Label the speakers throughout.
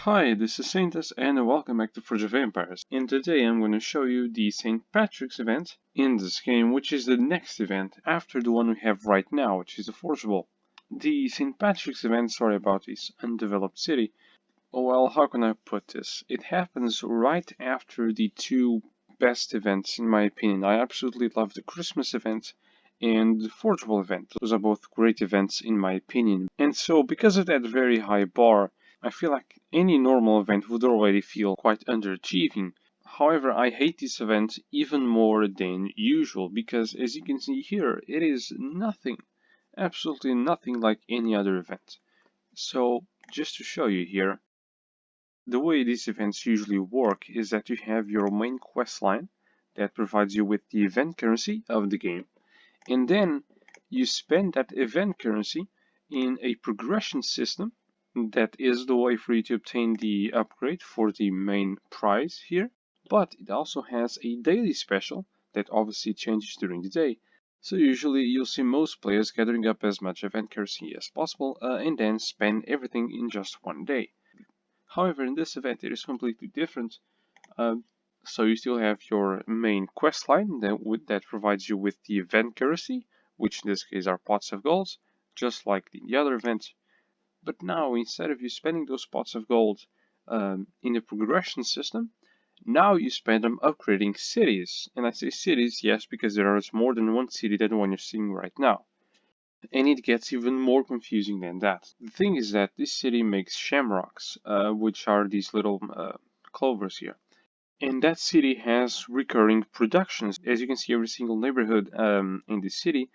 Speaker 1: Hi, this is Saintus and welcome back to Forge of Empires. And today I'm going to show you the St. Patrick's event in this game, which is the next event after the one we have right now, which is the Forgeable. The St. Patrick's event, sorry about this undeveloped city. Well, how can I put this? It happens right after the two best events in my opinion. I absolutely love the Christmas event and the Forgeable event. Those are both great events in my opinion. And so because of that very high bar, I feel like any normal event would already feel quite underachieving. However, I hate this event even more than usual because as you can see here, it is nothing, absolutely nothing like any other event. So just to show you here, the way these events usually work is that you have your main quest line that provides you with the event currency of the game, and then you spend that event currency in a progression system that is the way for you to obtain the upgrade for the main prize here. But it also has a daily special that obviously changes during the day. So usually you'll see most players gathering up as much event currency as possible and then spend everything in just one day. However, in this event it is completely different. So you still have your main quest line that provides you with the event currency, which in this case are pots of gold, just like the other event. But now, instead of you spending those pots of gold in the progression system, now you spend them upgrading cities. And I say cities, yes, because there is more than one city than the one you're seeing right now. And it gets even more confusing than that. The thing is that this city makes shamrocks, which are these little clovers here. And that city has recurring productions. As you can see, every single neighborhood in the city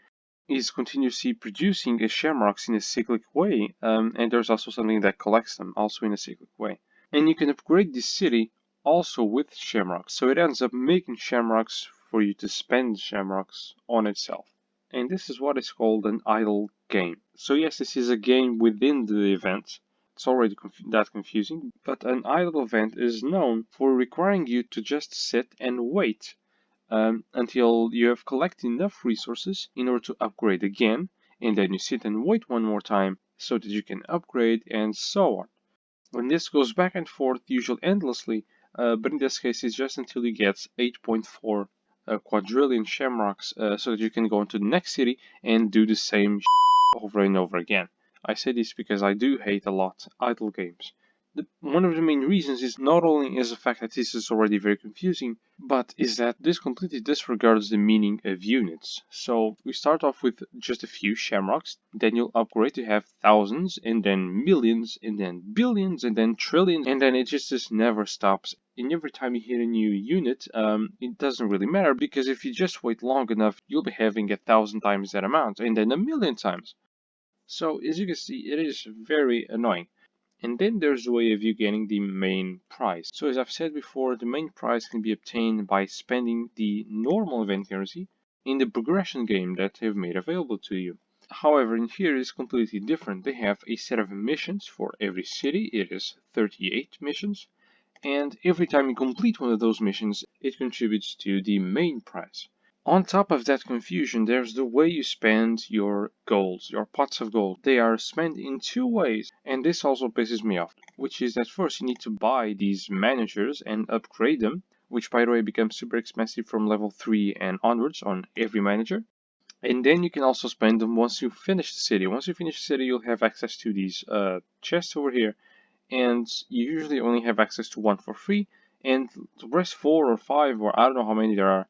Speaker 1: is continuously producing shamrocks in a cyclic way, and there's also something that collects them, also in a cyclic way. And you can upgrade this city also with shamrocks, so it ends up making shamrocks for you to spend shamrocks on itself. And this is what is called an idle game. So yes, this is a game within the event. It's already that confusing, but an idle event is known for requiring you to just sit and wait until you have collected enough resources in order to upgrade again, and then you sit and wait one more time so that you can upgrade and so on. When this goes back and forth, usually endlessly, but in this case it's just until you get 8.4 quadrillion shamrocks so that you can go into the next city and do the same over and over again. I say this because I do hate a lot idle games. One of the main reasons is not only is the fact that this is already very confusing, but is that this completely disregards the meaning of units. So we start off with just a few shamrocks, then you'll upgrade to have thousands, and then millions, and then billions, and then trillions, and then it just never stops. And every time you hit a new unit, it doesn't really matter, because if you just wait long enough, you'll be having 1,000 times that amount, and then 1,000,000 times. So as you can see, it is very annoying. And then there's a way of you getting the main prize. So as I've said before, the main prize can be obtained by spending the normal event currency in the progression game that they've made available to you. However, in here it's completely different. They have a set of missions for every city. It is 38 missions. And every time you complete one of those missions, it contributes to the main prize. On top of that confusion, there's the way you spend your gold, your pots of gold. They are spent in two ways, and this also pisses me off, which is that first you need to buy these managers and upgrade them, which by the way becomes super expensive from level 3 and onwards on every manager. And then you can also spend them once you finish the city. Once you finish the city, you'll have access to these chests over here, and you usually only have access to one for free, and the rest 4 or 5 or I don't know how many there are,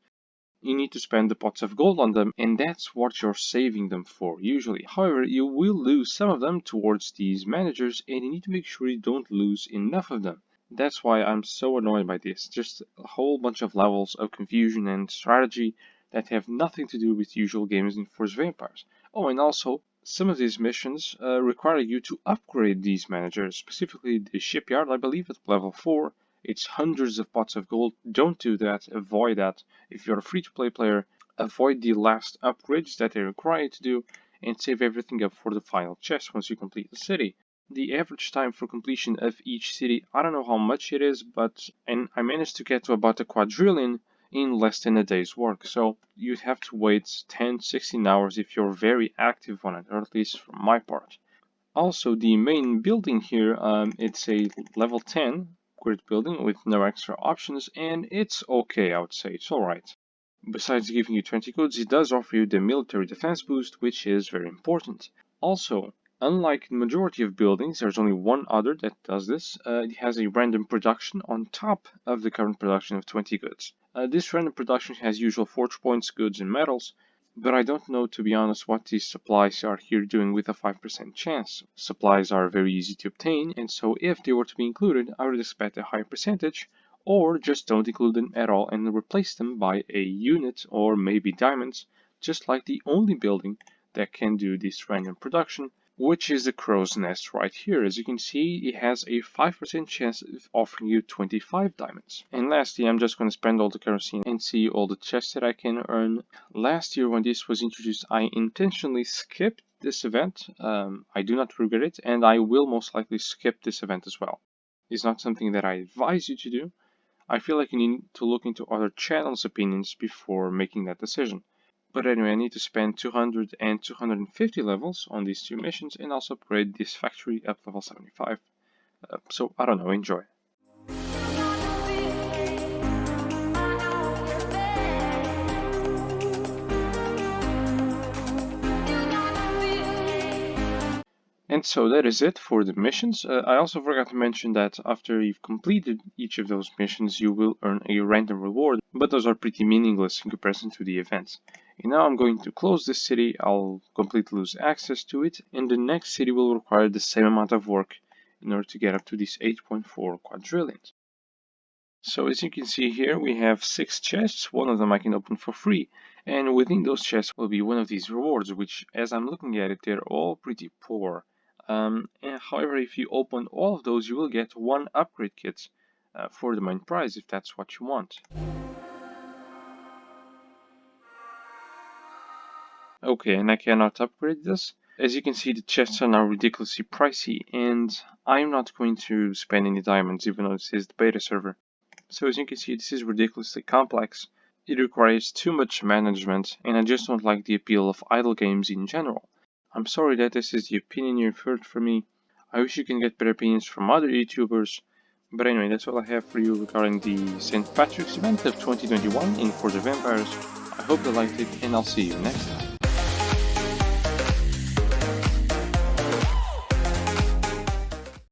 Speaker 1: you need to spend the pots of gold on them, and that's what you're saving them for, usually. However, you will lose some of them towards these managers, and you need to make sure you don't lose enough of them. That's why I'm so annoyed by this. Just a whole bunch of levels of confusion and strategy that have nothing to do with usual games in Forge of Empires. Oh, and also, some of these missions require you to upgrade these managers, specifically the shipyard, I believe, at level 4. It's hundreds of pots of gold. Don't do that. Avoid that. If you're a free-to-play player, avoid the last upgrades that they require you to do and save everything up for the final chest once you complete the city. The average time for completion of each city, I don't know how much it is, but I managed to get to about a quadrillion in less than a day's work. So you'd have to wait 10-16 hours if you're very active on it, or at least from my part. Also, the main building here, it's a level 10 grid building with no extra options, and it's okay, I would say. It's alright. Besides giving you 20 goods, it does offer you the military defense boost, which is very important. Also, unlike the majority of buildings, there's only one other that does this. It has a random production on top of the current production of 20 goods. This random production has usual forge points, goods, and metals, but I don't know, to be honest, what these supplies are here doing with a 5% chance. Supplies are very easy to obtain, and so if they were to be included, I would expect a higher percentage, or just don't include them at all and replace them by a unit or maybe diamonds, just like the only building that can do this random production, which is the crow's nest right here. As you can see, it has a 5% chance of offering you 25 diamonds. And lastly, I'm just going to spend all the currency and see all the chests that I can earn. Last year when this was introduced, I intentionally skipped this event. I do not regret it, and I will most likely skip this event as well. It's not something that I advise you to do. I feel like you need to look into other channels' opinions before making that decision. But anyway, I need to spend 200 and 250 levels on these two missions and also upgrade this factory up level 75. So I don't know, enjoy. And so that is it for the missions. I also forgot to mention that after you've completed each of those missions, you will earn a random reward, but those are pretty meaningless in comparison to the events. And now I'm going to close this city. I'll completely lose access to it, and the next city will require the same amount of work in order to get up to these 8.4 quadrillions. So as you can see here, we have 6 chests. One of them I can open for free, and within those chests will be one of these rewards, which, as I'm looking at it, they're all pretty poor. However, if you open all of those, you will get 1 upgrade kit for the main prize, if that's what you want. Okay, and I cannot upgrade this. As you can see, the chests are now ridiculously pricey, and I'm not going to spend any diamonds, even though this is the beta server. So as you can see, this is ridiculously complex. It requires too much management, and I just don't like the appeal of idle games in general. I'm sorry that this is the opinion you've heard from me. I wish you can get better opinions from other YouTubers. But anyway, that's all I have for you regarding the St. Patrick's event of 2021 in Forge of Empires. I hope you liked it, and I'll see you next time.